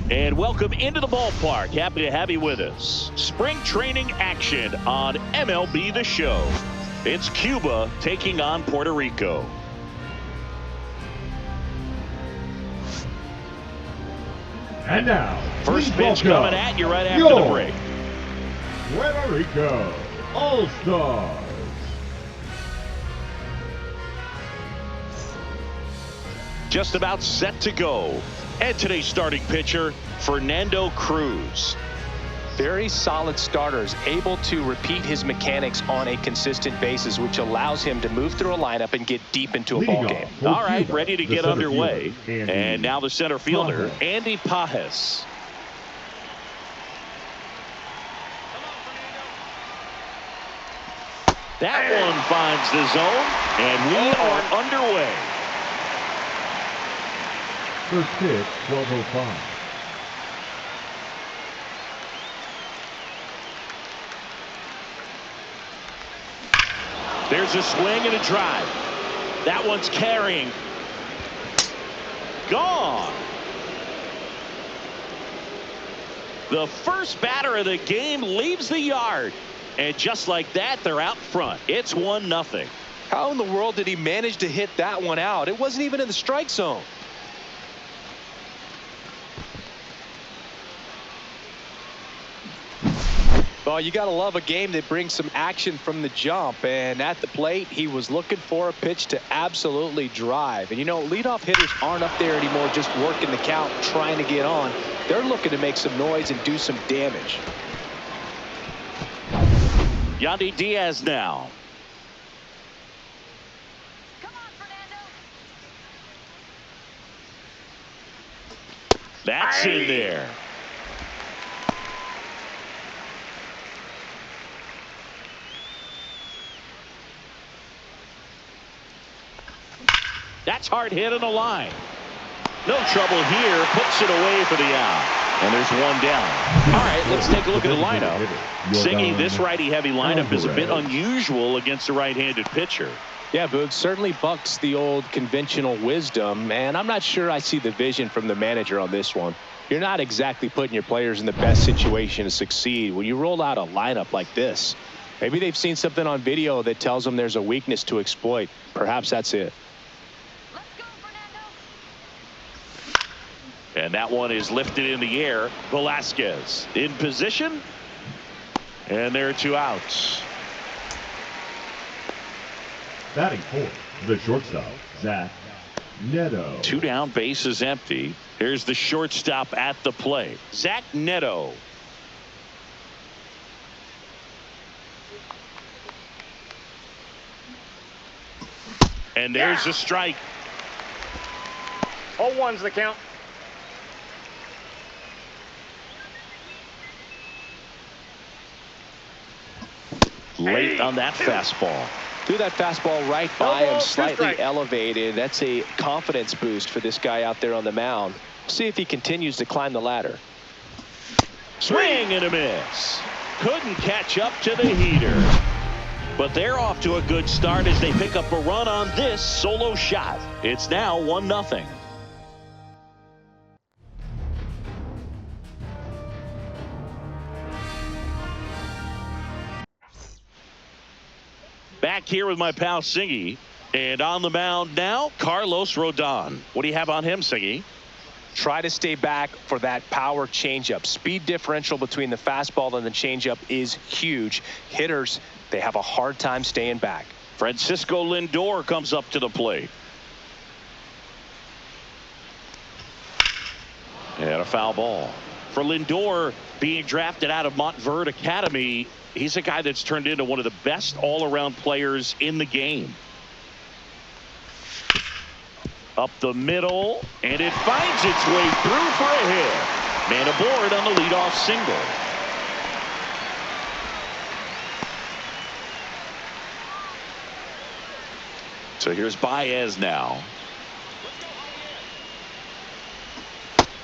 And welcome into the ballpark. Happy to have you with us. Spring training action on MLB The Show. It's Cuba taking on Puerto Rico. And now, first pitch coming at you right after the break. Puerto Rico All-Stars. Just about set to go. And today's starting pitcher, Fernando Cruz. Very solid starters, able to repeat his mechanics on a consistent basis, which allows him to move through a lineup and get deep into a ball game. All right, ready to get underway. And now the center fielder, Andy Pajes. That one finds the zone, and we are underway. First pitch, 12:05. There's a swing and a drive. That one's carrying. Gone. The first batter of the game leaves the yard. And just like that, they're out front. It's 1-0. How in the world did he manage to hit that one out? It wasn't even in the strike zone. Well, you got to love a game that brings some action from the jump. And at the plate, he was looking for a pitch to absolutely drive. And, you know, leadoff hitters aren't up there anymore just working the count, trying to get on. They're looking to make some noise and do some damage. Yandy Diaz now. Come on, Fernando. That's in there. That's hard hit on the line. No trouble here. Puts it away for the out. And there's one down. All right, let's take a look at the lineup. Singing, this righty-heavy lineup is a bit unusual against a right-handed pitcher. Yeah, Boog, certainly bucks the old conventional wisdom, and I'm not sure I see the vision from the manager on this one. You're not exactly putting your players in the best situation to succeed when you roll out a lineup like this. Maybe they've seen something on video that tells them there's a weakness to exploit. Perhaps that's it. And that one is lifted in the air. Velasquez in position. And there are two outs. Batting fourth, the shortstop, Zach Neto. Two down, bases empty. Here's the shortstop at the plate, Zach Neto. And there's a strike. 0-1's the count. Late on that fastball. Threw that fastball right by him, slightly elevated. That's a confidence boost for this guy out there on the mound. See if he continues to climb the ladder. Swing and a miss. Couldn't catch up to the heater. But they're off to a good start as they pick up a run on this solo shot. It's now 1-0. Back here with my pal Singy, and on the mound now, Carlos Rodon. What do you have on him, Singy? Try to stay back for that power changeup. Speed differential between the fastball and the changeup is huge. Hitters, they have a hard time staying back. Francisco Lindor comes up to the plate. And a foul ball. For Lindor, being drafted out of Montverde Academy, he's a guy that's turned into one of the best all-around players in the game. Up the middle, and it finds its way through for a hit. Man aboard on the leadoff single. So here's Baez now.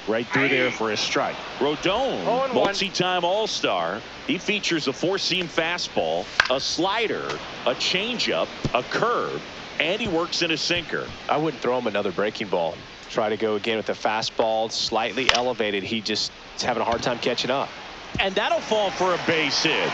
Right through there for a strike. Rodon, multi-time All-Star. He features a four-seam fastball, a slider, a changeup, a curve, and he works in a sinker. I wouldn't throw him another breaking ball. Try to go again with the fastball, slightly elevated. He just is having a hard time catching up. And that'll fall for a base hit.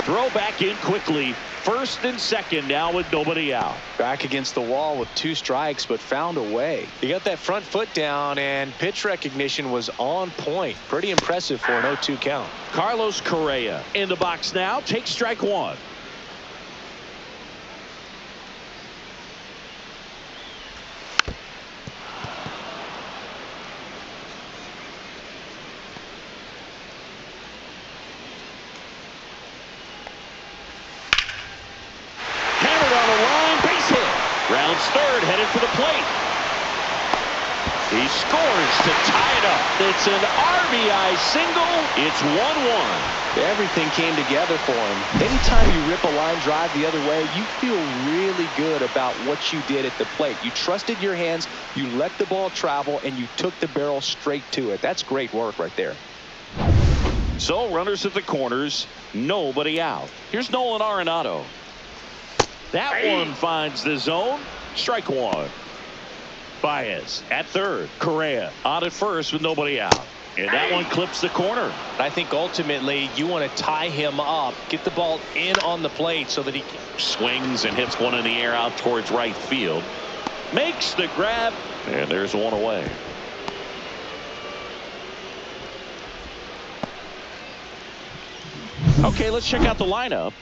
Throw back in quickly. First and second now with nobody out. Back against the wall with 2 strikes, but found a way. He got that front foot down, and pitch recognition was on point. Pretty impressive for an 0-2 count. Carlos Correa in the box now. Takes strike 1. Rounds third, headed for the plate. He scores to tie it up. It's an RBI single. It's 1-1. Everything came together for him. Anytime you rip a line drive the other way, you feel really good about what you did at the plate. You trusted your hands, you let the ball travel, and you took the barrel straight to it. That's great work right there. So runners at the corners, nobody out. Here's Nolan Arenado. That one finds the zone. Strike 1. Baez at third. Correa on at first with nobody out. And that one clips the corner. I think ultimately you want to tie him up, get the ball in on the plate so that he swings and hits one in the air out towards right field. Makes the grab, and there's one away. Okay, let's check out the lineup.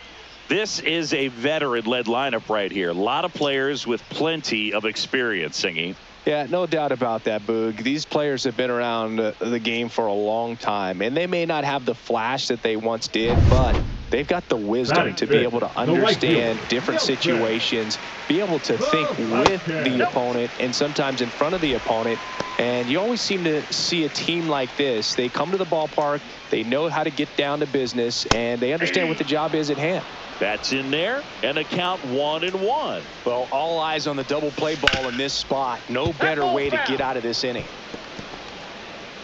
This is a veteran-led lineup right here. A lot of players with plenty of experience, Singy. Yeah, no doubt about that, Boog. These players have been around the game for a long time, and they may not have the flash that they once did, but they've got the wisdom to be able to understand different situations, be able to think with the opponent and sometimes in front of the opponent. And you always seem to see a team like this. They come to the ballpark, they know how to get down to business, and they understand what the job is at hand. That's in there, and a count 1-1. Well, all eyes on the double play ball in this spot. No better way to get out of this inning.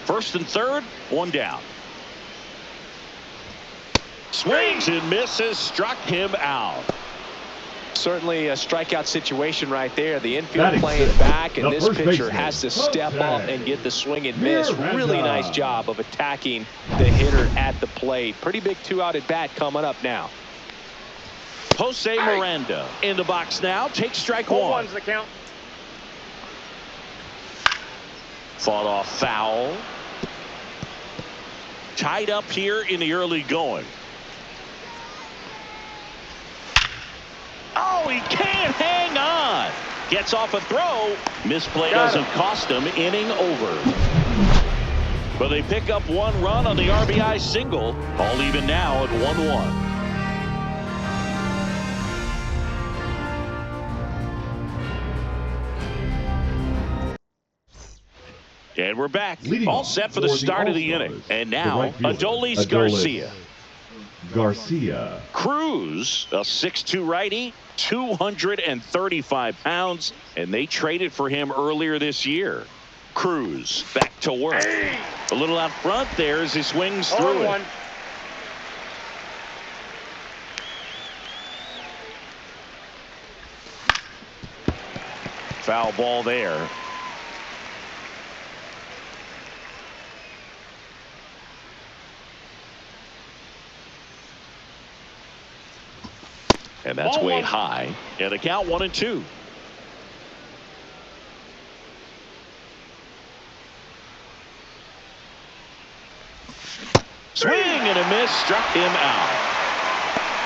First and third, 1 down. Swings and misses, struck him out. Certainly a strikeout situation right there. The infield playing back, and this pitcher has to step up and get the swing and miss. Really nice job of attacking the hitter at the plate. Pretty big 2-out at bat coming up now. Jose Miranda in the box now. Takes strike 1. 1's the count. Fought off foul. Tied up here in the early going. Oh, he can't hang on. Gets off a throw. Misplay doesn't cost him. Inning over. But they pick up 1 run on the RBI single. All even now at 1-1. And we're back. All set for the start of the inning. And now, Adolis Garcia. Cruz, a 6'2 righty, 235 pounds, and they traded for him earlier this year. Cruz back to work. A little out front there as he swings through it. Foul ball there. And that's way high. And the count 1-2. Swing and a miss, struck him out.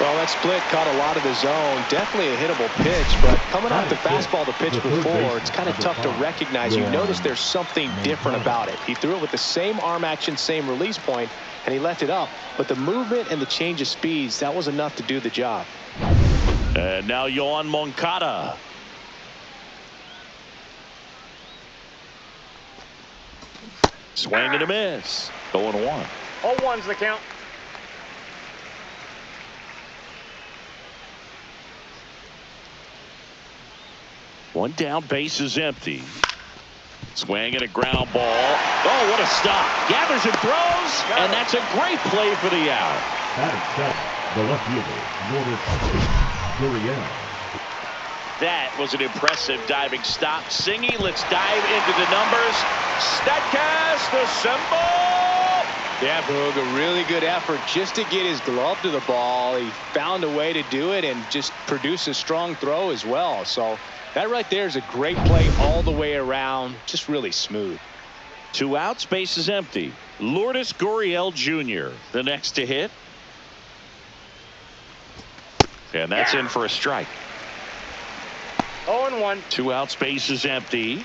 Well, that split caught a lot of the zone. Definitely a hittable pitch, but coming off the fastball the pitch before, it's kind of tough to recognize. You notice there's something different about it. He threw it with the same arm action, same release point, and he left it up. But the movement and the change of speeds, that was enough to do the job. And now Yohan Moncada. Swing and a miss. 0-1. 0-1's the count. One down, base is empty. Swing and a ground ball. Oh, what a stop. Gathers and throws, and that's a great play for the out. Batting second, the left fielder, Notice Gurriel. That was an impressive diving stop. Singy, let's dive into the numbers. Statcast assemble. Yeah, Boog, a really good effort just to get his glove to the ball. He found a way to do it and just produce a strong throw as well. So that right there is a great play all the way around. Just really smooth. 2 outs, base is empty. Lourdes Gurriel Jr. the next to hit. And that's in for a strike. 0-1. 2 outs, base is empty.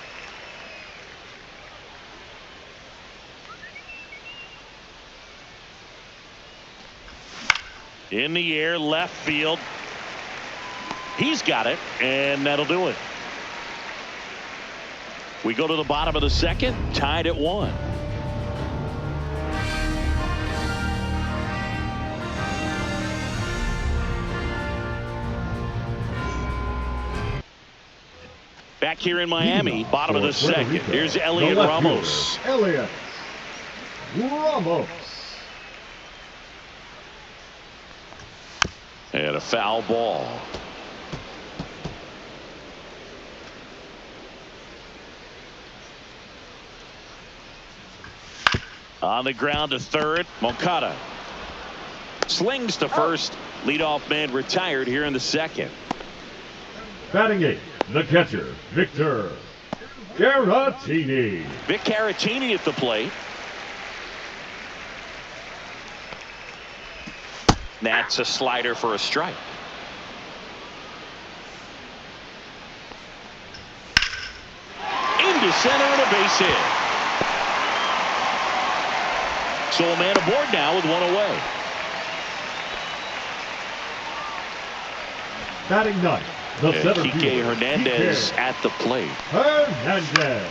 In the air, left field. He's got it, and that'll do it. We go to the bottom of the second, tied at 1. Back here in Miami, bottom of the second. Here's Elliot Ramos. Elliot Ramos. And a foul ball. On the ground to third, Moncada slings to first. Leadoff man retired here in the second. Batting 8, the catcher, Victor Caratini. Vic Caratini at the plate. That's a slider for a strike. Into center and a base hit. So a man aboard now with 1 away. Batting 9, the center Kike fielder, Hernandez Kike at the plate. Hernandez.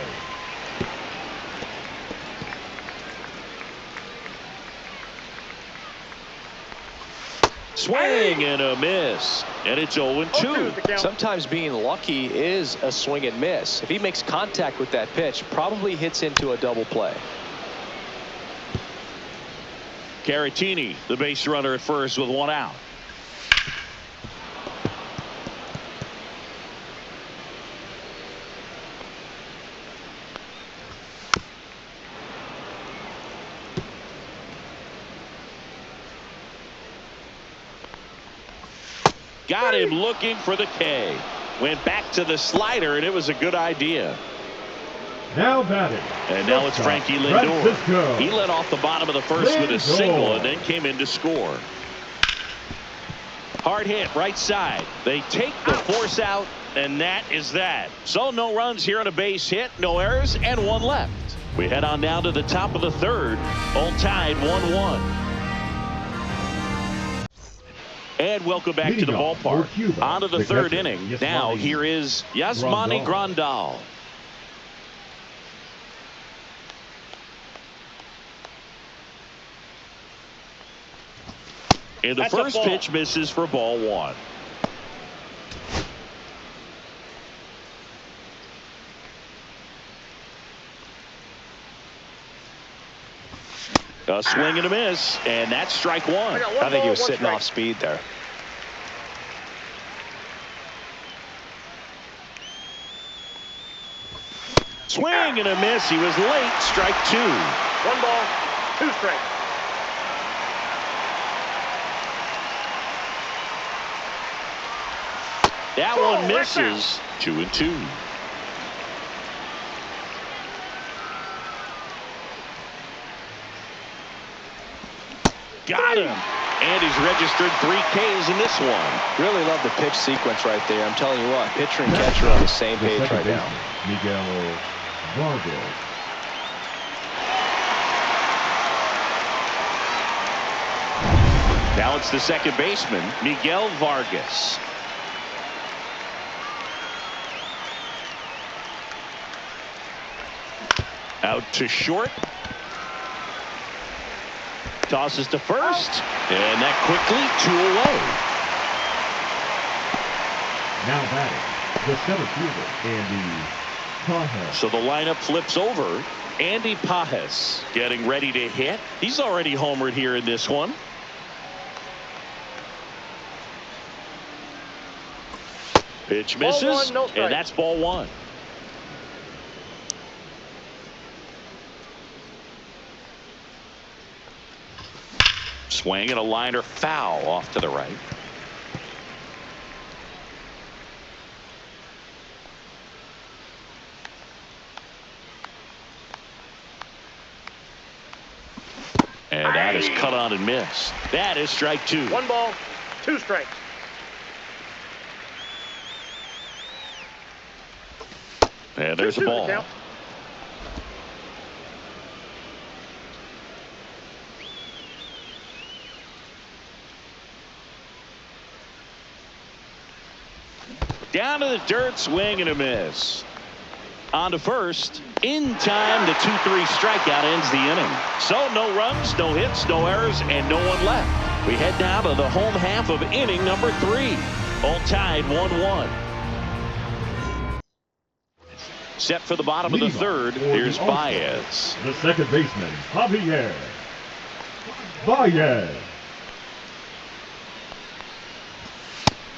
Swing and a miss. And it's 0-2. Sometimes being lucky is a swing and miss. If he makes contact with that pitch, probably hits into a double play. Caratini, the base runner at first with 1 out. Got him looking for the K. Went back to the slider, and it was a good idea. Now batting. And now it's Frankie Lindor. Francisco He led off the bottom of the first with a single and then came in to score. Hard hit right side. They take the force out, and that is that. So no runs here on a base hit, no errors, and 1 left. We head on down to the top of the third. All tied 1-1. And welcome back to the ballpark. On to the third inning. Now here is Yasmani Grandal. And the first pitch misses for ball 1. A swing and a miss, and that's strike 1. I think he was sitting off speed there. Swing and a miss. He was late. Strike 2. 1 ball, 2 strikes. That one misses. 2-2. Got him. And he's registered 3 Ks in this one. Really love the pitch sequence right there. I'm telling you what, pitcher and catcher are on the same page right now. Miguel Vargas. Now it's the second baseman, Miguel Vargas. Out to short. Tosses to first. And that quickly 2 away. Now batting, the center fielder, Andy Pajes. So the lineup flips over. Andy Pajes getting ready to hit. He's already homered here in this one. Pitch Ball misses, one, no strike. and that's ball one. Swing and a liner foul off to the right. And that is cut on and missed. That is strike two. 1 ball, 2 strikes. And there's a 2-2 ball. the count. Down to the dirt, swing and a miss. On to first. In time, the 2-3 strikeout ends the inning. So no runs, no hits, no errors, and no one left. We head now to the home half of inning number 3. All tied 1-1. Set for the bottom of the third. Here's Baez. The second baseman, Javier Baez.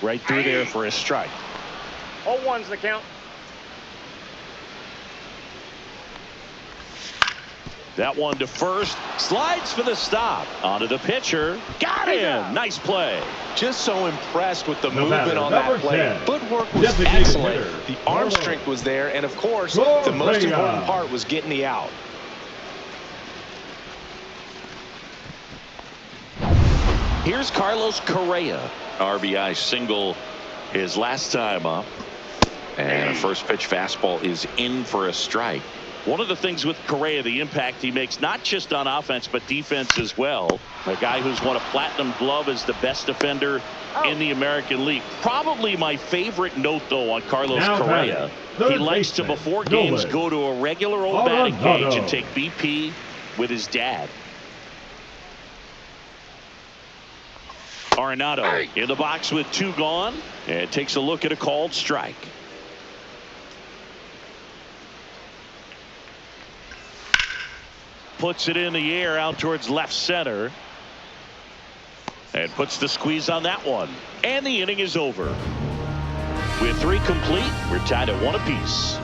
Right through there for a strike. 0-1's the count. That one to first. Slides for the stop. Onto the pitcher. Got him. Nice play. Just so impressed with the No movement matter, on that number play. 10. Footwork was Designated excellent. hitter. The arm Torneo. strength was there. And, of course, Torneo. the most important part was getting the out. Here's Carlos Correa. RBI single his last time up. And a first pitch fastball is in for a strike. One of the things with Correa, the impact he makes, not just on offense, but defense as well. A guy who's won a platinum glove as the best defender in the American League. Probably my favorite note, though, on Carlos Now Correa. batting, He likes to, baseman, before games, Nolan go to a regular old batting Arenado. cage and take BP with his dad. Arenado in the box with 2 gone, and takes a look at a called strike. Puts it in the air out towards left center. And puts the squeeze on that one. And the inning is over. With 3 complete, we're tied at 1 apiece.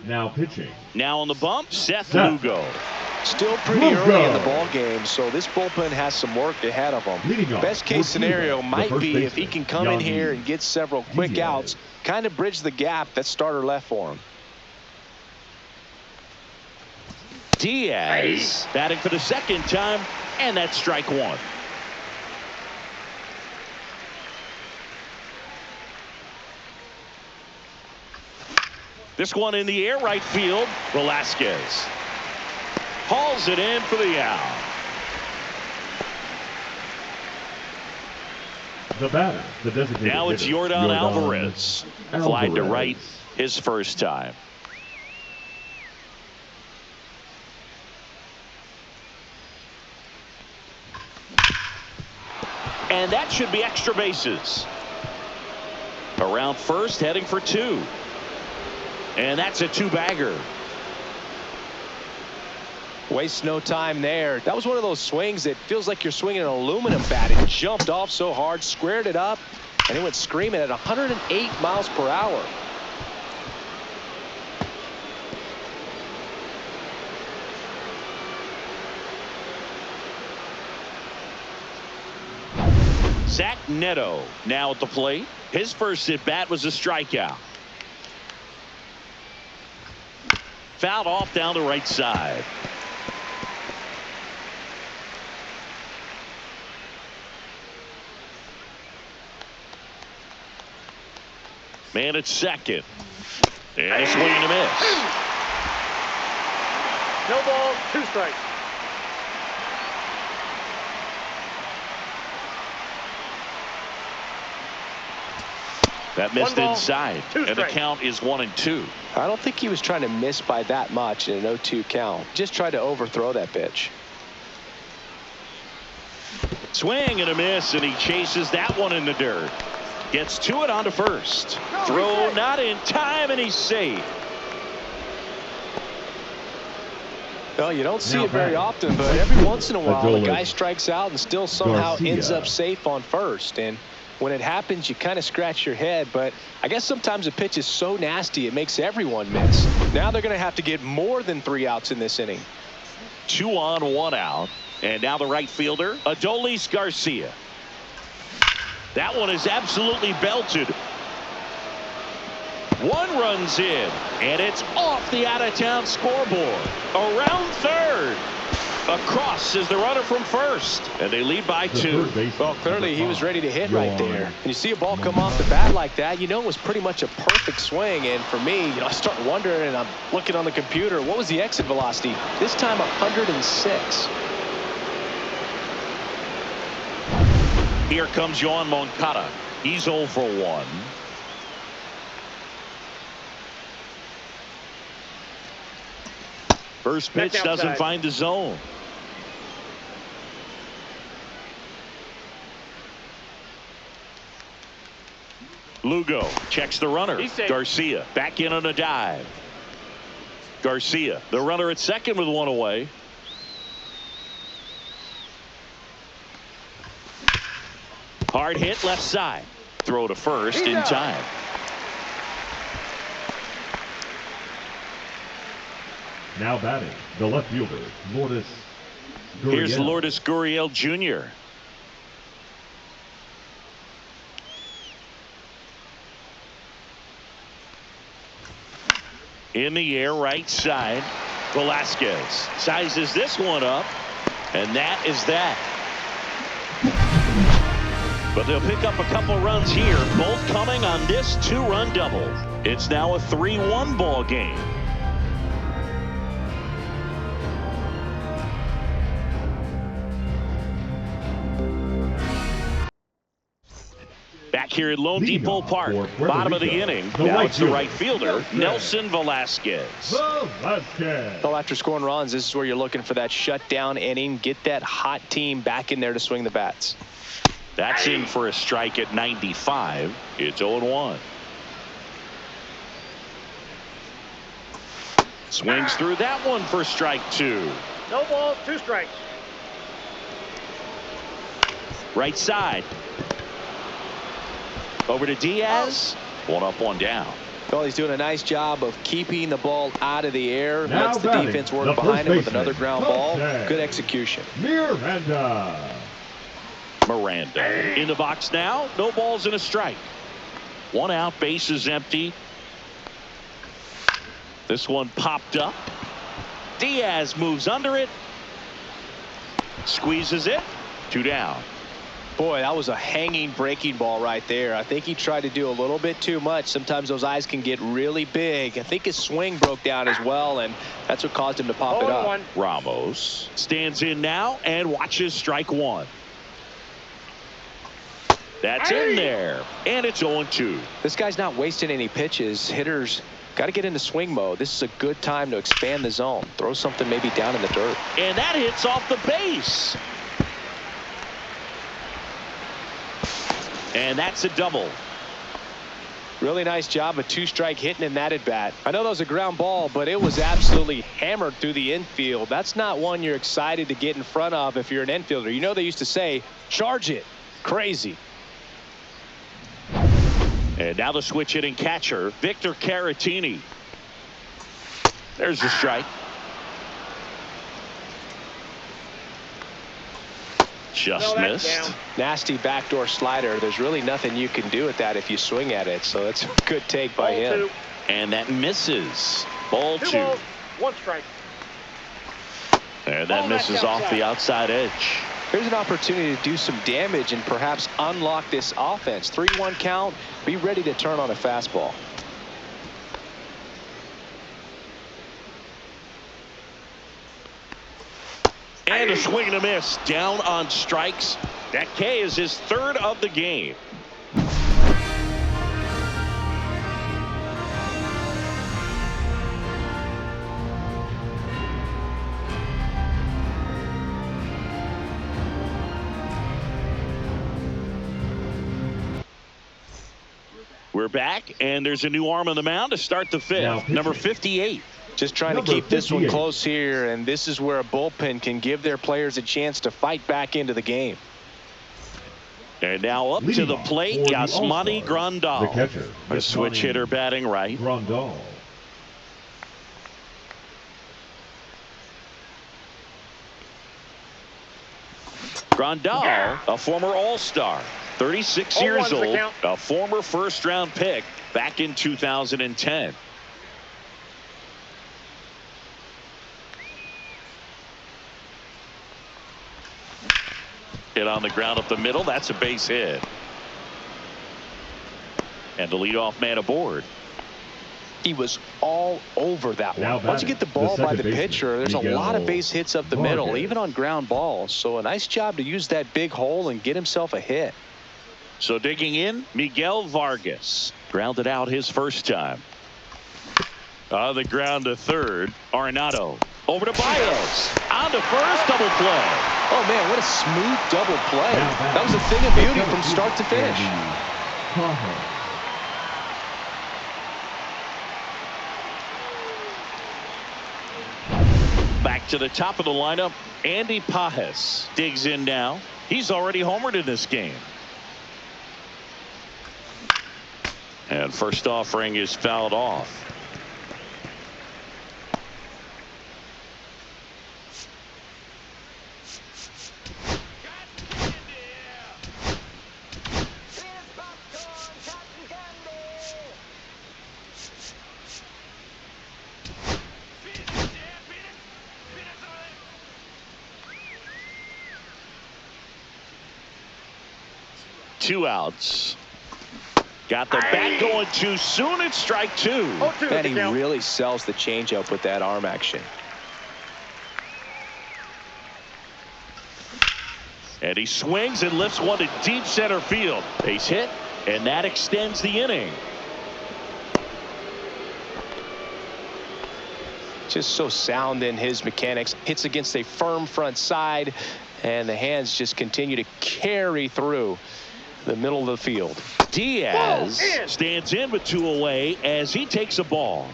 Now pitching. Now on the bump, Seth Seth. Lugo. Still pretty early in the ball game, so this bullpen has some work ahead of them. Leading off Best case for scenario Cuba, the might first be if he baseman, can come in Yandy here and get several quick Diaz. outs, kind of bridge the gap that starter left for him. Diaz batting for the second time, and that's strike 1. This one in the air, right field. Velasquez hauls it in for the out. The batter, the designated Now it's hitter, Yordan Alvarez. Flied to Alvarez. right his first time. And that should be extra bases. Around first, heading for 2. And that's a 2-bagger. Waste no time there. That was one of those swings that feels like you're swinging an aluminum bat. It jumped off so hard, squared it up, and it went screaming at 108 miles per hour. Zach Neto now at the plate. His first at bat was a strikeout. Fouled off down the right side. Man at second. And a swing and a miss. No balls, 2 strikes. That missed 1 ball, inside. 2 And the strikes. count is 1-2. I don't think he was trying to miss by that much in an 0-2 count. Just tried to overthrow that pitch. Swing and a miss, and he chases that one in the dirt. Gets to it on to first. Throw not in time, and he's safe. Well, you don't see Now it very batting, often, but every once in a while, the Adolis guy strikes out and still somehow Garcia. ends up safe on first. And when it happens, you kind of scratch your head. But I guess sometimes a pitch is so nasty, it makes everyone miss. Now they're going to have to get more than 3 outs in this inning. 2 on, 1 out. And now the right fielder, Adolis Garcia. That one is absolutely belted. 1 runs in, and it's off the out-of-town scoreboard. Around third. Across is the runner from first, and they lead by 2. Well, clearly he was ready to hit right there. And you see a ball come off the bat like that, you know it was pretty much a perfect swing. And for me, I start wondering, and I'm looking on the computer, what was the exit velocity? This time 106. Here comes Yohan Moncada. He's 0 for 1. First pitch doesn't find the zone. Lugo checks the runner. Garcia back in on a dive. Garcia, the runner at second with 1 away. Hard hit left side. Throw to first in time. Now batting, the left fielder, Lourdes Gurriel. Here's Lourdes Gurriel Jr. In the air, right side. Velasquez sizes this one up, and that is that. But they'll pick up a couple runs here, both coming on this 2-run double. It's now a 3-1 ball game. Back here at Lone Depot Park, bottom of the inning. Now it's the right fielder, Nelson Velasquez. Well, after scoring runs, this is where you're looking for that shutdown inning. Get that hot team back in there to swing the bats. That's in for a strike at 95. It's 0-1. Swings through that one for strike 2. No balls, 2 strikes. Right side. Over to Diaz. 1 up, 1 down. Well, he's doing a nice job of keeping the ball out of the air. Now Lets the defense work behind him with another ground ball. Good execution. Miranda in the box now. No balls and a strike. 1 out, base is empty. This one popped up. Diaz moves under it. Squeezes it. 2 down. Boy, that was a hanging breaking ball right there. I think he tried to do a little bit too much. Sometimes those eyes can get really big. I think his swing broke down as well, and that's what caused him to pop it up. Ramos stands in now and watches strike 1. That's in there, and it's 0-2. This guy's not wasting any pitches. Hitters got to get into swing mode. This is a good time to expand the zone. Throw something maybe down in the dirt. And that hits off the base. And that's a double. Really nice job of 2-strike hitting in that at bat. I know that was a ground ball, but it was absolutely hammered through the infield. That's not one you're excited to get in front of if you're an infielder. You know they used to say, charge it. Crazy. And now the switch hitting catcher, Victor Caratini. There's the strike. Just missed. Nasty backdoor slider. There's really nothing you can do with that if you swing at it. So that's a good take by him. And that misses. Ball 2. 2 balls, 1 strike. And that misses off the outside edge. Here's an opportunity to do some damage and perhaps unlock this offense. 3-1 count. Be ready to turn on a fastball. And a swing and a miss. Down on strikes. That K is his 3rd of the game. We're back, and there's a new arm on the mound to start the 5th. Number 58. Just trying to keep this one close here, and this is where a bullpen can give their players a chance to fight back into the game. And now up to the plate, Yasmani Grandal. The catcher, a switch hitter batting right. Grandal. Grandal, a former All-Star, 36 years old, a former first-round pick back in 2010. Hit on the ground up the middle. That's a base hit. And the leadoff man aboard. He was all over that one. Once you get the ball by the pitcher, there's a lot of base hits up the middle, even on ground balls. So a nice job to use that big hole and get himself a hit. So digging in, Miguel Vargas grounded out his first time. On the ground to third, Arenado. Over to Baez. On to first, double play. Oh, man, what a smooth double play. That was a thing of beauty from start to finish. Back to the top of the lineup, Andy Pages digs in now. He's already homered in this game. And first offering is fouled off. Two outs. Got the bat going too soon. It's strike two. And he really sells the changeup with that arm action. And he swings and lifts one to deep center field. Base hit, and that extends the inning. Just so sound in his mechanics. Hits against a firm front side, and the hands just continue to carry through the middle of the field. Diaz stands in with two away as he takes a ball.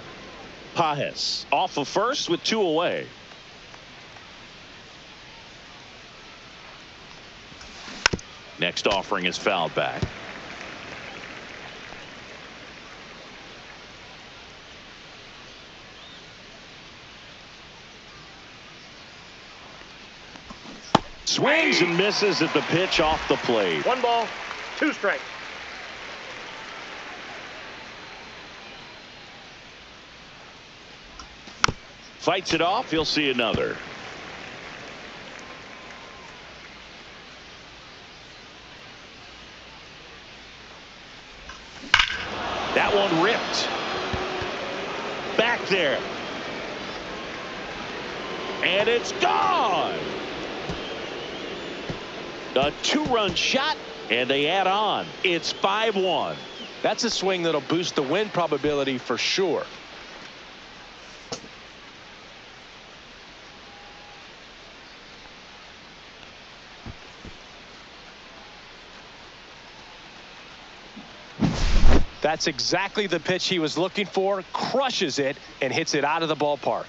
Pages off of first with two away. Next offering is fouled back. Swings and misses at the pitch off the plate. 1 ball, 2 strikes. Fights it off. He'll see another. That one ripped. Back there. And it's gone. A 2-run shot, and they add on. It's 5-1. That's a swing that'll boost the win probability for sure. That's exactly the pitch he was looking for. Crushes it and hits it out of the ballpark.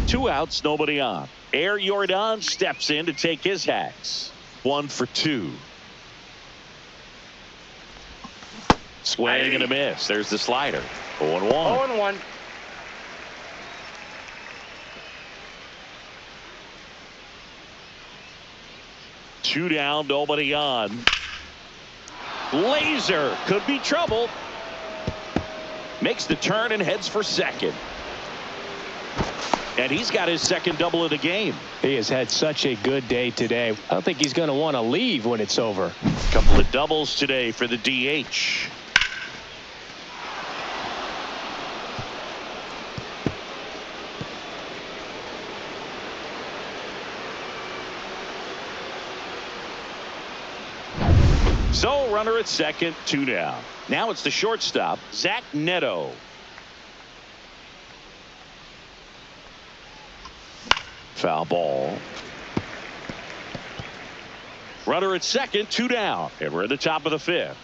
Two outs, nobody on. Air Jordan steps in to take his hacks. 1 for 2. Swing and a miss. There's the slider. 0-1. 0-1. Two down, nobody on. Laser could be trouble. Makes the turn and heads for second. And he's got his second double of the game. He has had such a good day today. I don't think he's going to want to leave when it's over. Couple of doubles today for the DH. So runner at second, 2 down. Now it's the shortstop, Zach Neto. Foul ball. Runner at second, 2 down. And we're at the top of the 5th.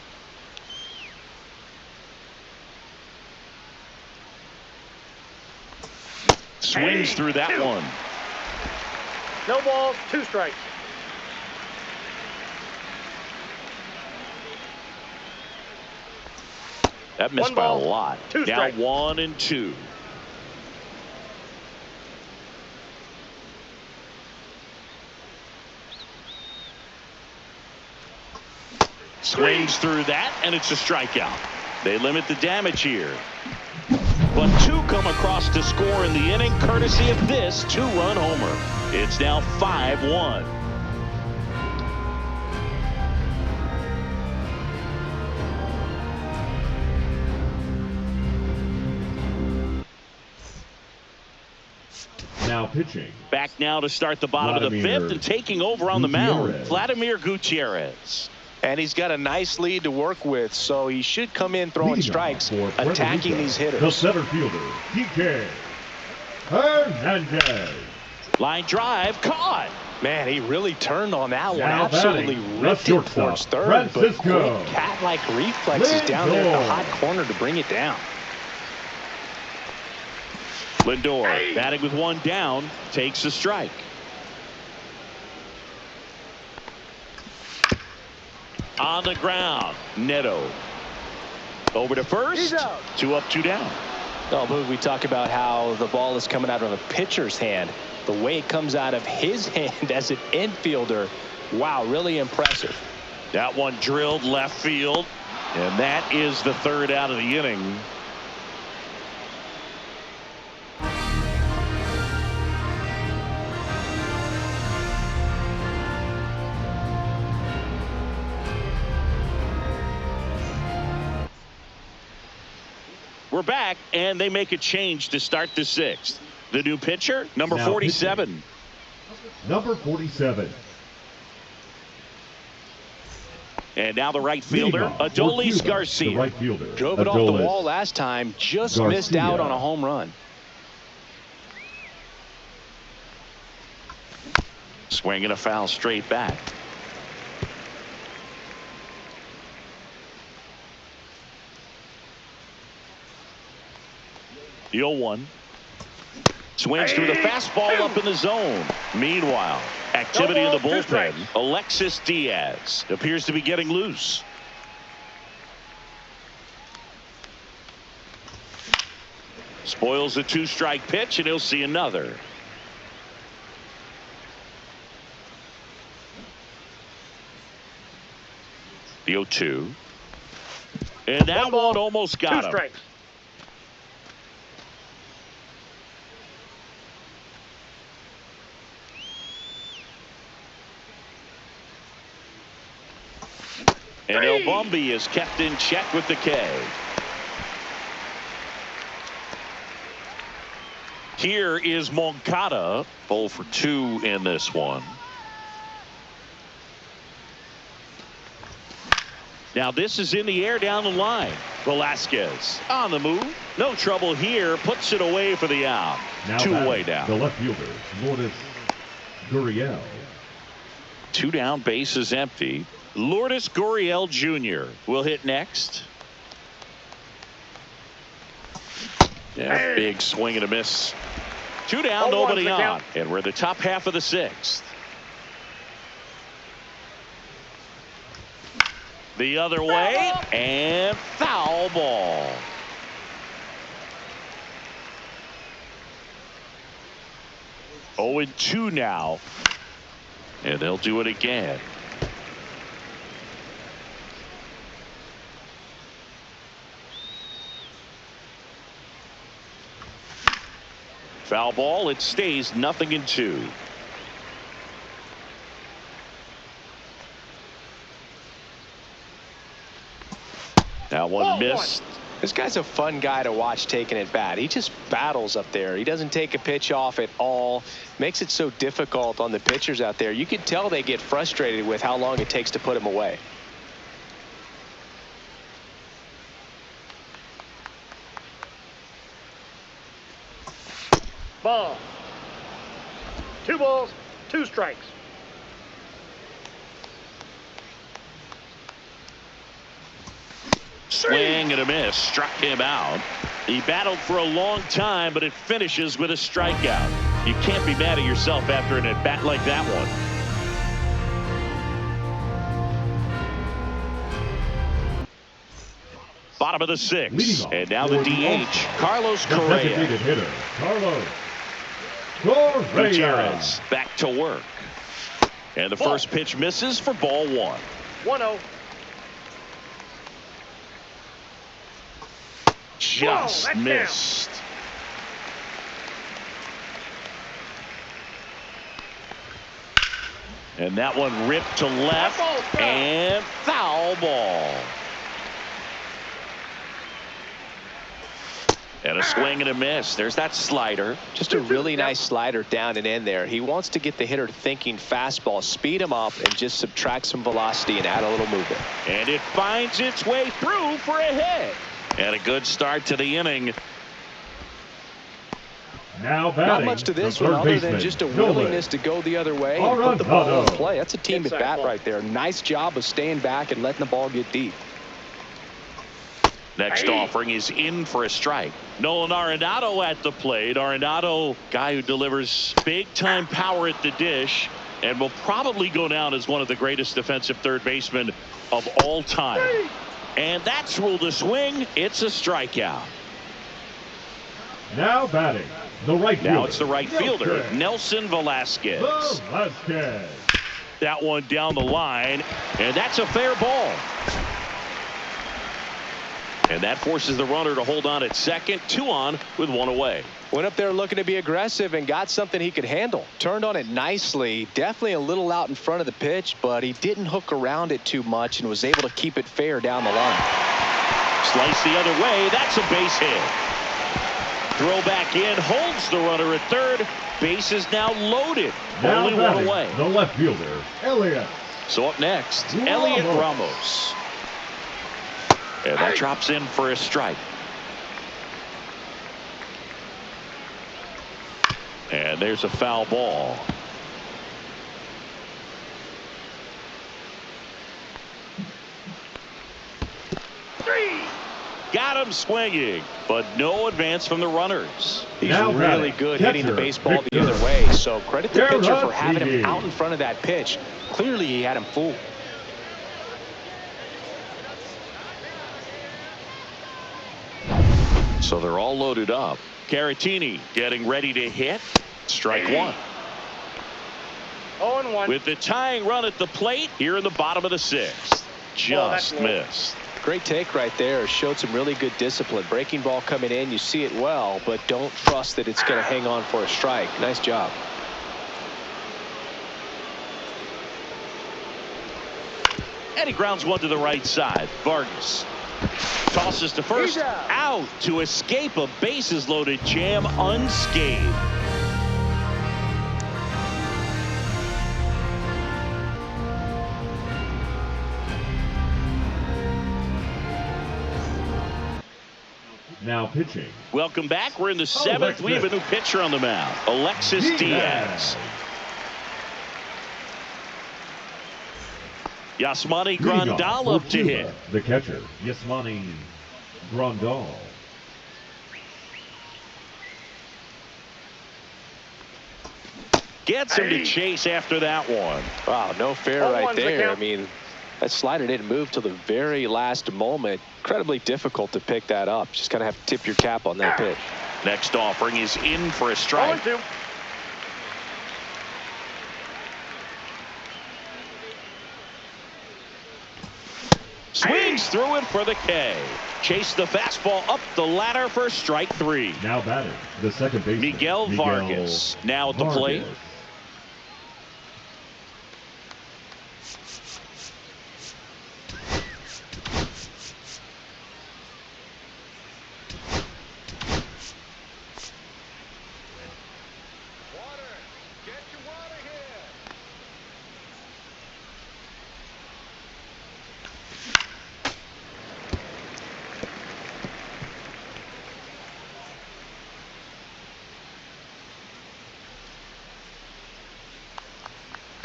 Swings through that one. No balls, 2 strikes. That missed by a lot. 2 now strikes. 1-2. Swings through that, and it's a strikeout. They limit the damage here. But 2 come across to score in the inning, courtesy of this 2-run homer. It's now 5-1. Now pitching. Back now to start the bottom of the 5th and taking over on the mound, Vladimir Gutierrez. And he's got a nice lead to work with, so he should come in throwing strikes, attacking these hitters. The center fielder, DK Hernandez. Line drive, caught. Man, he really turned on that one. Now Absolutely batting, ripped it towards third, but quick cat-like reflexes down there at the hot corner to bring it down. Lindor batting with 1 down, takes a strike. On the ground, Neto. Over to first. 2 up, 2 down. Oh, we talk about how the ball is coming out of a pitcher's hand. The way it comes out of his hand as an infielder, wow, really impressive. That one drilled left field, and that is the 3rd out of the inning. We're back, and they make a change to start the 6th. The new pitcher, number 47. Number 47. And now the right fielder, Adolis Garcia. The right fielder, drove it off the wall last time, just missed out on a home run. Swinging a foul straight back. The 0-1. Swings through the fastball up in the zone. Meanwhile, activity in the bullpen. Alexis Diaz appears to be getting loose. Spoils a 2-strike pitch, and he'll see another. The 0-2. And that one almost got him. 2 strikes. And El Bumby is kept in check with the K. Here is Moncada, 0 for 2 in this one. Now this is in the air down the line. Velasquez on the move. No trouble here. Puts it away for the out. Now 2 away down. The left fielder, Lourdes Gurriel. 2 down, base is empty. Lourdes Gurriel Jr. will hit next. Yeah, big swing and a miss. 2 down, nobody on. And we're at the top half of the 6th. The other way, and foul ball. Oh, 0-2 now. And they'll do it again. Foul ball. It stays 0-2. That one missed. This guy's a fun guy to watch taking at bat. He just battles up there. He doesn't take a pitch off at all. Makes it so difficult on the pitchers out there. You can tell they get frustrated with how long it takes to put him away. Ball. 2 balls, 2 strikes. Swing and a miss. Struck him out. He battled for a long time, but it finishes with a strikeout. You can't be mad at yourself after an at-bat like that one. Bottom of the 6th. And now the DH, Carlos Correa. Designated hitter, Carlos Correa. Gutierrez back to work. And the first pitch misses for ball 1. 1-0. Just missed. And that one ripped to left and foul ball. And a swing and a miss. There's that slider. Just a really nice slider down and in there. He wants to get the hitter thinking fastball, speed him up, and just subtract some velocity and add a little movement. And it finds its way through for a hit. And a good start to the inning. Now batting, not much to this one other than just a willingness to go the other way and put the ball in play. That's a team at bat right there. Nice job of staying back and letting the ball get deep. Next offering is in for a strike. Nolan Arenado at the plate. Arenado, guy who delivers big-time power at the dish and will probably go down as one of the greatest defensive third basemen of all time. And that's ruled a swing. It's a strikeout. Now batting, the right fielder. Now it's the right fielder, Nelson Velasquez. That one down the line, and that's a fair ball. And that forces the runner to hold on at second. 2 on with 1 away. Went up there looking to be aggressive and got something he could handle. Turned on it nicely. Definitely a little out in front of the pitch, but he didn't hook around it too much and was able to keep it fair down the line. Slice the other way. That's a base hit. Throw back in. Holds the runner at third. Base is now loaded. Now only 1 away. The left fielder, Elliot. So up next, Elliot Ramos. And that drops in for a strike. And there's a foul ball. Got him swinging, but no advance from the runners. He's really good hitting the baseball the other way, so credit the pitcher for having him out in front of that pitch. Clearly he had him fooled. So they're all loaded up. Caratini getting ready to hit. Strike 1. 0-1. With the tying run at the plate here in the bottom of the 6th. Just missed. Great take right there. Showed some really good discipline. Breaking ball coming in. You see it well, but don't trust that it's going to hang on for a strike. Nice job. And he grounds one to the right side. Vargas tosses to first. Out to escape a bases loaded jam unscathed. Now pitching. Welcome back. We're in the 7th. We have a new pitcher on the mound. Alexis Diaz. Yasmani Grandal up to hit. The catcher, Yasmani Grandal. Gets him to chase after that one. Wow, no fair right there. I mean, that slider didn't move till the very last moment. Incredibly difficult to pick that up. Just kind of have to tip your cap on that pitch. Next offering is in for a strike. 0-2. Swings through it for the K. Chase the fastball up the ladder for strike 3. Now batting, the second baseman, Miguel Vargas now at the plate.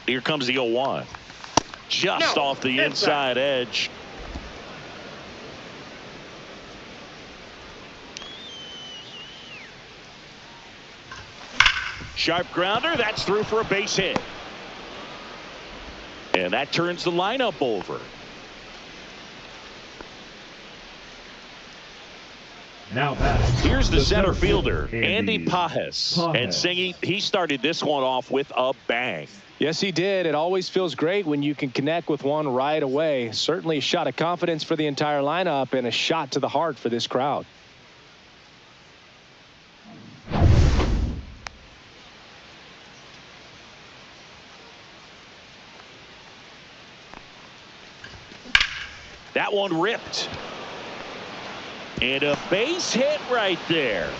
Here comes the 0-1. Just off the inside edge. Sharp grounder. That's through for a base hit. And that turns the lineup over. Now here's the center fielder, Andy Pajes. And Singy, he started this one off with a bang. Yes, he did. It always feels great when you can connect with one right away. Certainly a shot of confidence for the entire lineup and a shot to the heart for this crowd. That one ripped. And a base hit right there.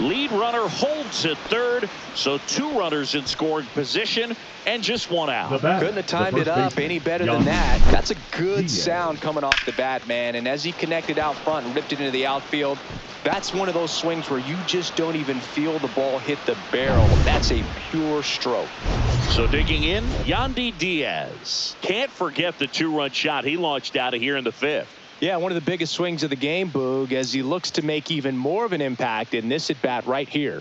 Lead runner holds at third, so 2 runners in scoring position and just 1 out. Couldn't have timed it up any better than that. That's a good sound coming off the bat, man. And as he connected out front and ripped it into the outfield, that's one of those swings where you just don't even feel the ball hit the barrel. That's a pure stroke. So digging in, Yandy Diaz. Can't forget the 2-run shot he launched out of here in the 5th. Yeah, one of the biggest swings of the game, Boog, as he looks to make even more of an impact in this at-bat right here.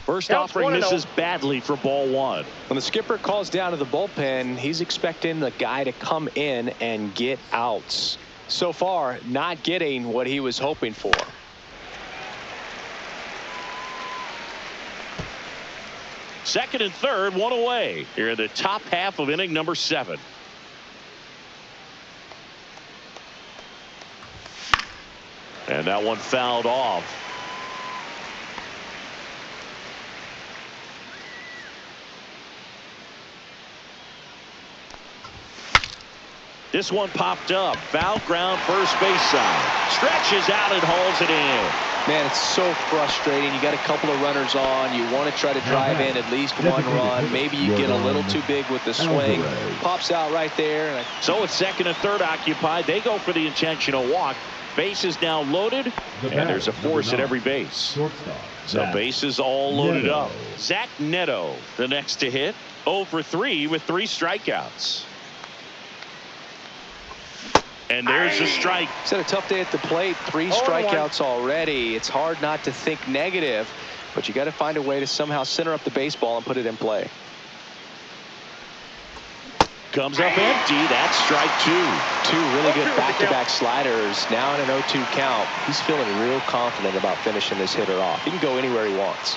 First offering misses badly for ball 1. When the skipper calls down to the bullpen, he's expecting the guy to come in and get outs. So far, not getting what he was hoping for. Second and third, 1 away. Here in the top half of inning number 7. And that one fouled off. This one popped up. Foul ground, first base side. Stretches out and hauls it in. Man, it's so frustrating. You got a couple of runners on. You want to try to drive in at least 1 run. Maybe you get a little too big with the swing. Pops out right there. So it's second and third occupied. They go for the intentional walk. Base is now loaded, and there's a force at every base. So bases all loaded up. Zach Neto, the next to hit. 0 for 3 with 3 strikeouts. And there's a strike. It's had a tough day at the plate. 3 strikeouts already. It's hard not to think negative, but you got to find a way to somehow center up the baseball and put it in play. Comes up empty. That's strike 2. 2 really good back-to-back sliders. Now in an 0-2 count. He's feeling real confident about finishing this hitter off. He can go anywhere he wants.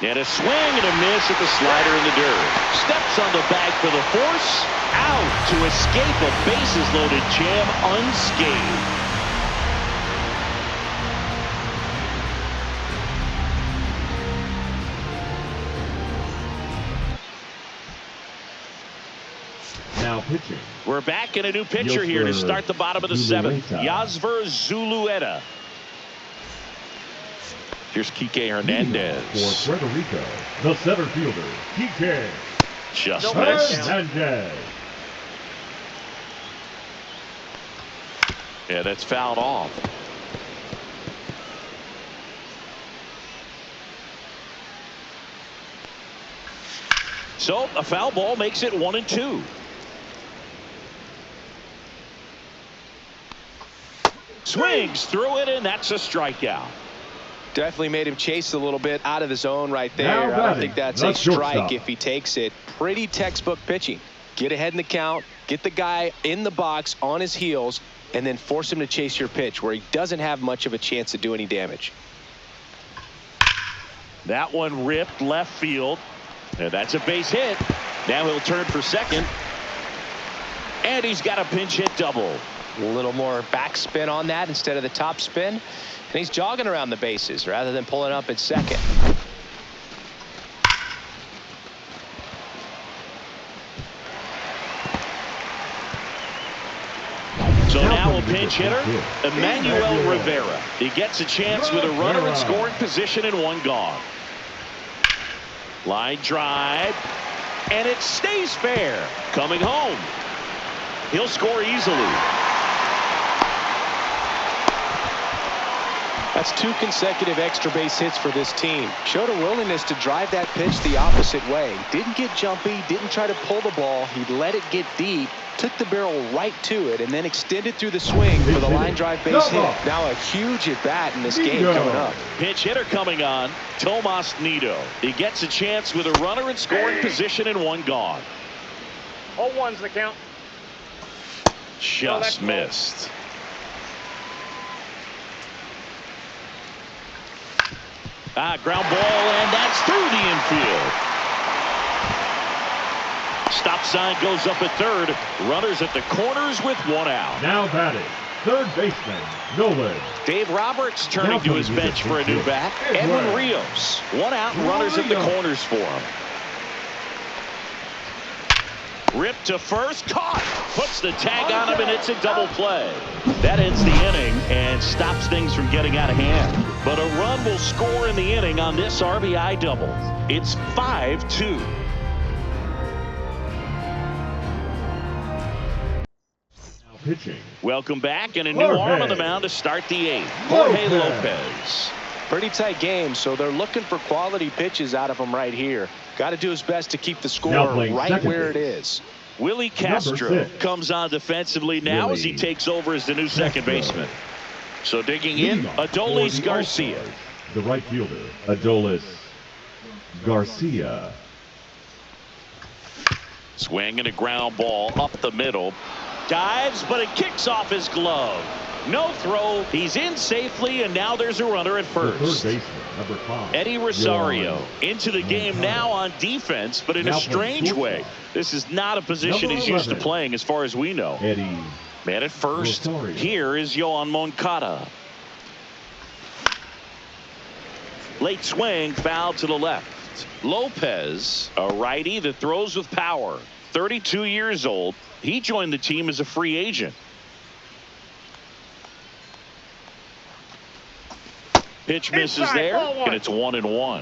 And a swing and a miss at the slider in the dirt. Steps on the bag for the force. Out to escape a bases-loaded jam unscathed. Now pitching. We're back in a new pitcher here to start the bottom of the 7th. Yasver Zulueta. Here's Kike Hernandez. For Puerto Rico, the center fielder, Kike just missed. Hernandez. Yeah, that's fouled off. So a foul ball makes it 1-2. Swings through it, and that's a strikeout. Definitely made him chase a little bit out of the zone right there. I don't think that's a strike if he takes it. Pretty textbook pitching. Get ahead in the count, get the guy in the box on his heels, and then force him to chase your pitch where he doesn't have much of a chance to do any damage. That one ripped left field, and that's a base hit. Now he'll turn for second, and he's got a pinch hit double. A little more backspin on that instead of the top spin, and he's jogging around the bases rather than pulling up at second. So now a pinch hitter, Emmanuel Rivera. He gets a chance with a runner in scoring position and 1 gone. Line drive. And it stays fair. Coming home. He'll score easily. That's 2 consecutive extra base hits for this team. Showed a willingness to drive that pitch the opposite way. Didn't get jumpy, didn't try to pull the ball. He let it get deep, took the barrel right to it, and then extended through the swing for the line drive base hit. Now a huge at bat in this game coming up. Pitch hitter coming on, Tomas Nido. He gets a chance with a runner in scoring position and 1 gone. 0-1's the count. Just missed. Ground ball, and that's through the infield. Stop sign goes up at third. Runners at the corners with 1 out. Now batting, third baseman, Nolan. Dave Roberts turning to his bench for a new bat. Edwin Rios. 1 out, and runners at the corners for him. Ripped to first, caught. Puts the tag on him, and it's a double play. That ends the inning and stops things from getting out of hand. But a run will score in the inning on this RBI double. It's 5-2. Now pitching. Welcome back, and a new arm on the mound to start the 8th. Jorge Lopez. Pretty tight game, so they're looking for quality pitches out of him right here. Got to do his best to keep the score right where it is. Willie Castro comes on defensively now as he takes over as the new second baseman. So digging in, Adolis Garcia. The right fielder, Adolis Garcia. Swing and a ground ball up the middle. Dives, but it kicks off his glove. No throw. He's in safely, and now there's a runner at first. Third baseman, number 5. Eddie Rosario into the game now on defense, but in a strange way. This is not a position he's used to playing as far as we know. Eddie. Man at first. Rosario. Here is Yohan Moncada. Late swing, foul to the left. Lopez, a righty that throws with power. 32 years old. He joined the team as a free agent. Pitch misses there, and it's 1-1.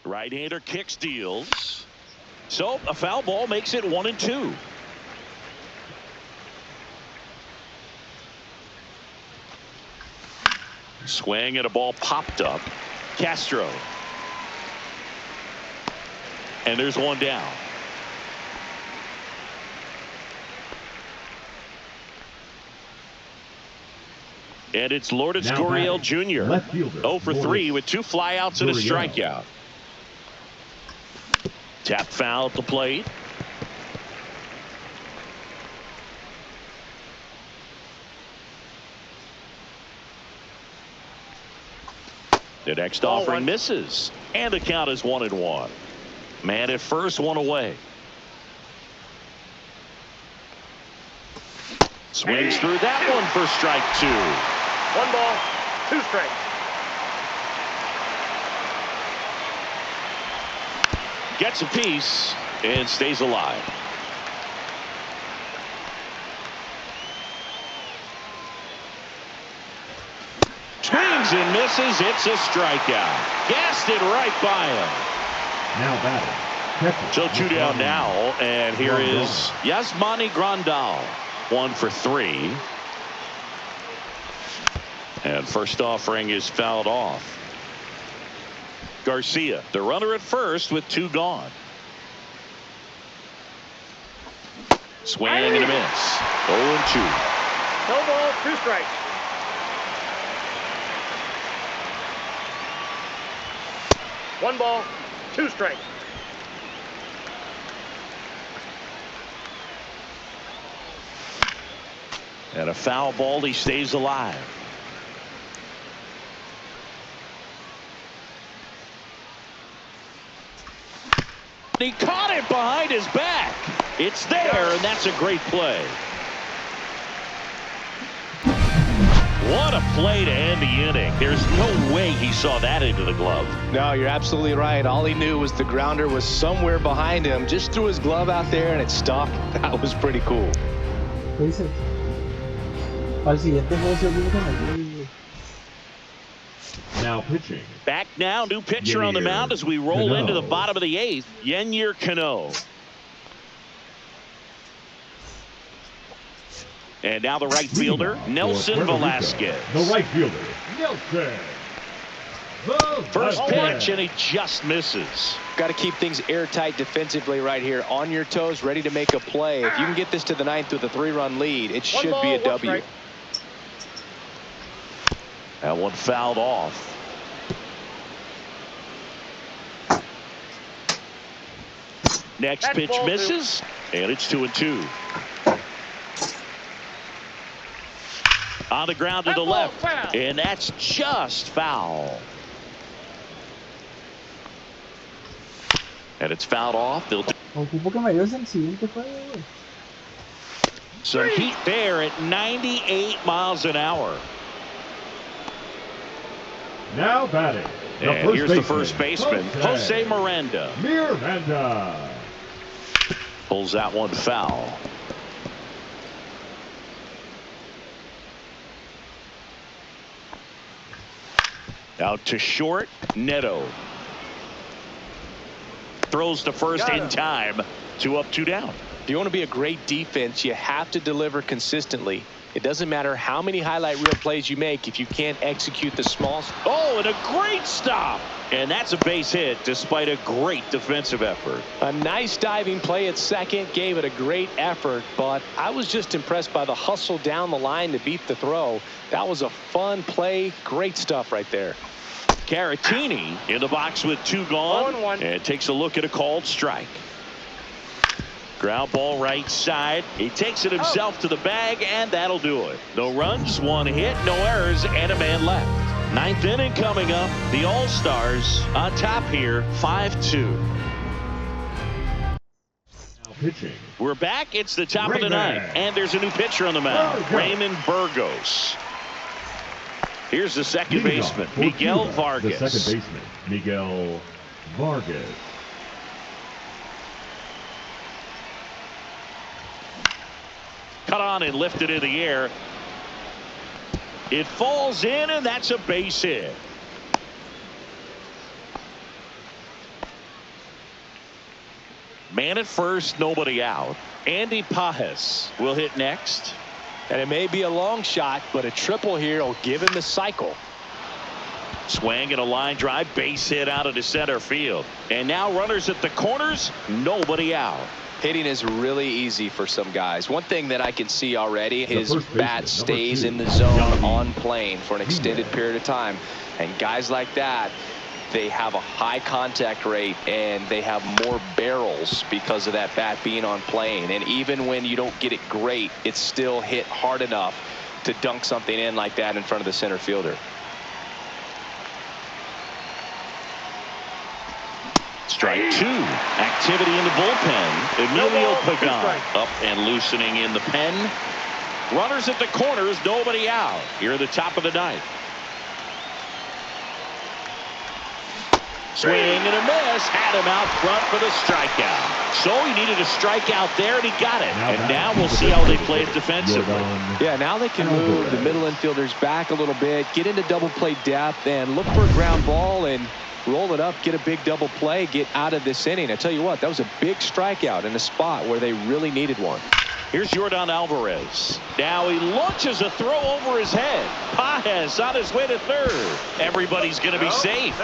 Right-hander kicks, deals. So a foul ball makes it 1-2. Swing and a ball popped up. Castro. And there's 1 down. And it's Lourdes Gurriel Jr. 0 for 3 with 2 flyouts and a strikeout. Tap foul at the plate. The next offering misses. And the count is 1-1. Man at first, 1 away. Swings through that one for strike 2. 1 ball, 2 strikes. Gets a piece and stays alive. Swings and misses. It's a strikeout. Gassed it right by him. Now batting. So 2 down now, and here is Yasmani Grandal. 1 for 3. And first offering is fouled off. Garcia, the runner at first with 2 gone. Swing and a miss. 0-2. No ball, 2 strikes. One ball, 2 strikes. And a foul ball, he stays alive. He caught it behind his back. It's there, and that's a great play. What a play to end the inning. There's no way he saw that into the glove. No, you're absolutely right. All he knew was the grounder was somewhere behind him. Just threw his glove out there, and it stuck. That was pretty cool. ¿Qué dice? Para el siguiente juego seguro que me ayude. Now Now pitching. Back now, new pitcher on the mound as we roll into the bottom of the 8th. Yennier Cano. And now the right fielder, Nelson Velasquez. The right fielder, Nelson. First pitch, and he just misses. Got to keep things airtight defensively right here. On your toes, ready to make a play. If you can get this to the 9th with a 3-run lead, it should be a W. That one fouled off. Next pitch misses, and it's 2-2. On the ground to the left, and that's just foul. And it's fouled off. They'll do some heat there at 98 miles an hour. Now batting. And here's the first baseman, Jose Miranda. Pulls that one foul. Out to short, Neto. Throws to first in time. 2 up, 2 down. If you want to be a great defense, you have to deliver consistently. It doesn't matter how many highlight reel plays you make if you can't execute the small. Oh, and a great stop. And that's a base hit despite a great defensive effort. A nice diving play at second, gave it a great effort, but I was just impressed by the hustle down the line to beat the throw. That was a fun play. Great stuff right there. Caratini in the box with 2 gone. And takes a look at a called strike. Ground ball right side. He takes it himself to the bag, and that'll do it. No runs, 1 hit, no errors, and a man left. 9th inning coming up. The All-Stars on top here, 5-2. Now pitching. We're back. It's the top of the 9th, and there's a new pitcher on the mound, Raymond Burgos. Here's the second baseman, Miguel Vargas. The second baseman, Miguel Vargas. Cut on and lifted in the air. It falls in, and that's a base hit. Man at first, nobody out. Andy Pajes will hit next. And it may be a long shot, but a triple here will give him the cycle. Swing and a line drive, base hit out into center field. And now runners at the corners, nobody out. Hitting is really easy for some guys. One thing that I can see already, his bat stays in the zone on plane for an extended period of time. And guys like that, they have a high contact rate and they have more barrels because of that bat being on plane. And even when you don't get it great, it's still hit hard enough to dunk something in like that in front of the center fielder. Strike 2. Activity in the bullpen. Emilio Pagan up and loosening in the pen. Runners at the corners, nobody out. Here at the top of the 9th. Swing and a miss. Had him out front for the strikeout. So he needed a strikeout there, and he got it. And now we'll see how they play it defensively. Yeah, now they can move the middle infielders back a little bit, get into double play depth, and look for a ground ball and roll it up, get a big double play, get out of this inning. I tell you what, that was a big strikeout in a spot where they really needed one. Here's Yordan Alvarez. Now he launches a throw over his head. Pajes on his way to third. Everybody's going to be safe.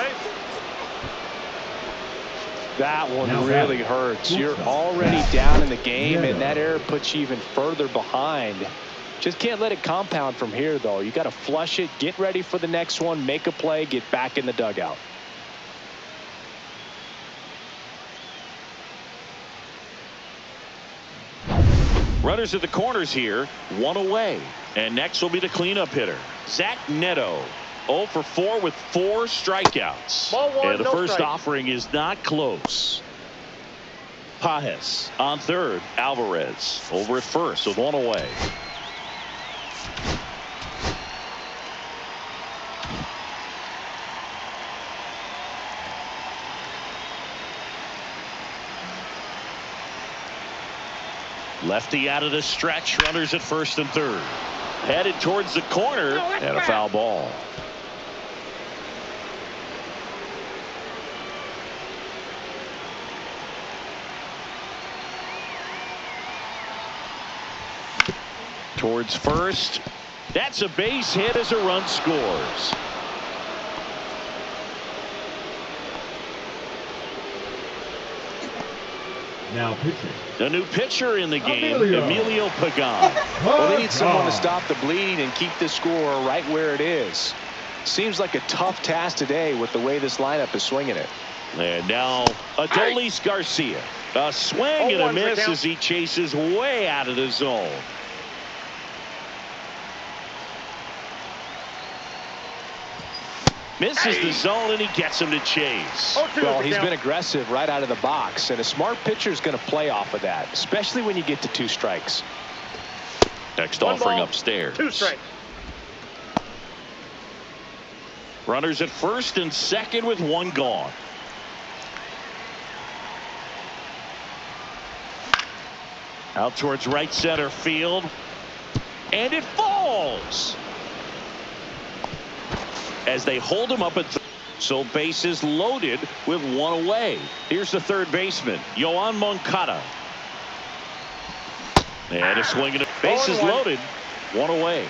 That one really hurts. You're already down in the game, and that error puts you even further behind. Just can't let it compound from here, though. You got to flush it, get ready for the next one, make a play, get back in the dugout. Runners at the corners here, 1 away. And next will be the cleanup hitter, Zach Neto. 0 for 4 with 4 strikeouts. And the first offering is not close. Pajes on third. Alvarez over at first with 1 away. Lefty out of the stretch. Runners at first and third. Headed towards the corner, and a foul ball. towards first. That's a base hit as a run scores. Now pitching. The new pitcher in the game, Emilio Pagan. Well, they need someone to stop the bleed and keep the score right where it is. Seems like a tough task today with the way this lineup is swinging it. And now Adolis Garcia. A swing and a miss as he chases way out of the zone. Misses the zone and he gets him to chase. Well, he's been aggressive right out of the box, and a smart pitcher is going to play off of that, especially when you get to 2 strikes. Next offering upstairs. 2 strikes. Runners at first and second with 1 gone. Out towards right center field. And it falls. As they hold him up at so bases loaded with 1 away. Here's the third baseman, Yoan Moncada. And a swing and a bases loaded, 1 away.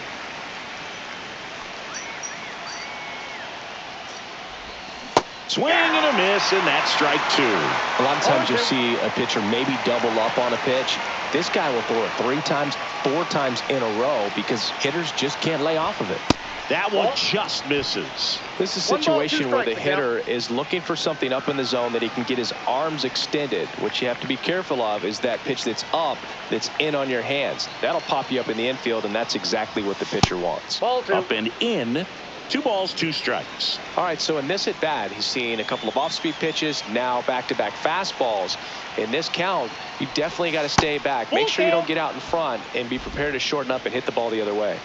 Swing and a miss, and that's strike 2. A lot of times you'll see a pitcher maybe double up on a pitch. This guy will throw it 3 times, 4 times in a row because hitters just can't lay off of it. That one just misses. This is a situation where the hitter is looking for something up in the zone that he can get his arms extended. What you have to be careful of is that pitch that's up, that's in on your hands. That'll pop you up in the infield, and that's exactly what the pitcher wants. Up and in. 2 balls, 2 strikes. All right, so in this at bat, he's seen a couple of off-speed pitches, now back-to-back fastballs. In this count, you definitely got to stay back. Make sure you don't get out in front and be prepared to shorten up and hit the ball the other way.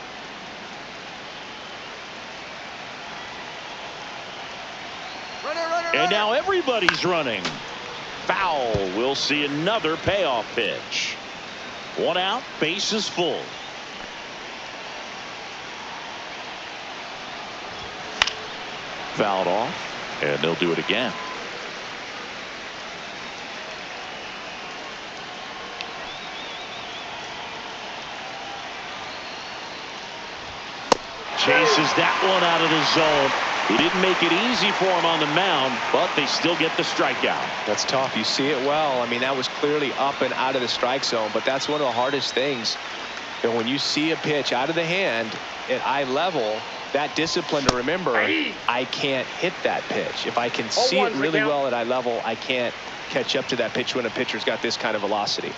And now everybody's running. Foul. We'll see another payoff pitch. 1 out, bases full. Fouled off, and they'll do it again. Chases that one out of the zone. He didn't make it easy for him on the mound, but they still get the strikeout. That's tough. You see it well. I mean, that was clearly up and out of the strike zone, but that's one of the hardest things. And when you see a pitch out of the hand at eye level, that discipline to remember, I can't hit that pitch. If I can see it really well at eye level, I can't catch up to that pitch when a pitcher's got this kind of velocity.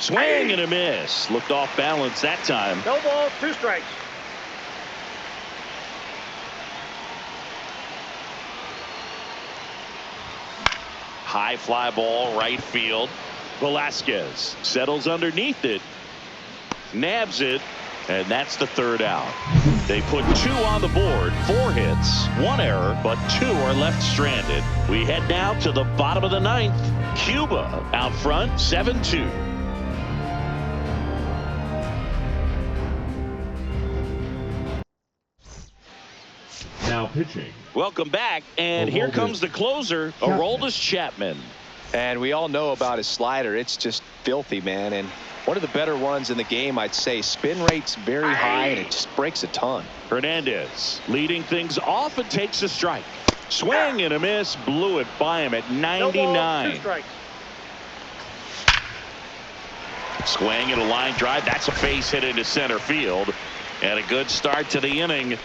Swing and a miss. Looked off balance that time. No ball, 2 strikes. High fly ball, right field. Velasquez settles underneath it. Nabs it, and that's the 3rd out. They put 2 on the board, 4 hits, 1 error, but 2 are left stranded. We head now to the bottom of the 9th. Cuba out front, 7-2. Now pitching. Welcome back, and here comes the closer, Aroldis Chapman. And we all know about his slider. It's just filthy, man. And one of the better ones in the game, I'd say. Spin rate's very high, and it just breaks a ton. Hernandez leading things off and takes a strike. Swing and a miss, blew it by him at 99. No ball, 2 strikes. Swing and a line drive. That's a base hit into center field. And a good start to the inning.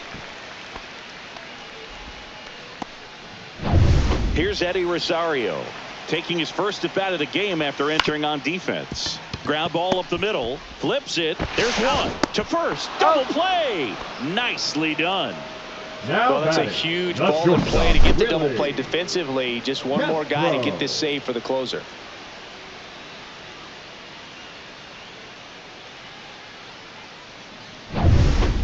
Here's Eddie Rosario taking his first at bat of the game after entering on defense. Ground ball up the middle, flips it. There's one to first. Double play. Nicely done. Well, that's a huge ball to play to get the double play defensively. Just one more guy to get this save for the closer.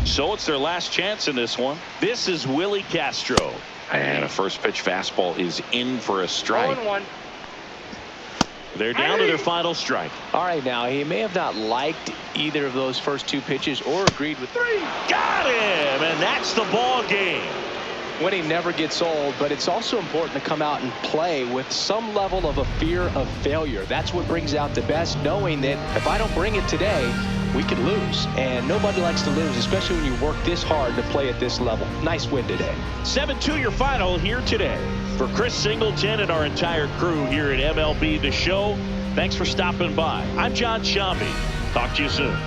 So it's their last chance in this one. This is Willie Castro. And a first pitch fastball is in for a strike. 0-1. They're down to their final strike. All right, now he may have not liked either of those first 2 pitches or agreed with 3. Got him, and that's the ball game. Winning never gets old, but it's also important to come out and play with some level of a fear of failure. That's what brings out the best, knowing that if I don't bring it today, we could lose, and nobody likes to lose, especially when you work this hard to play at this level. Nice win today. 7-2 your final here today. For Chris Singleton and our entire crew here at MLB The Show, thanks for stopping by. I'm John Shambi. Talk to you soon.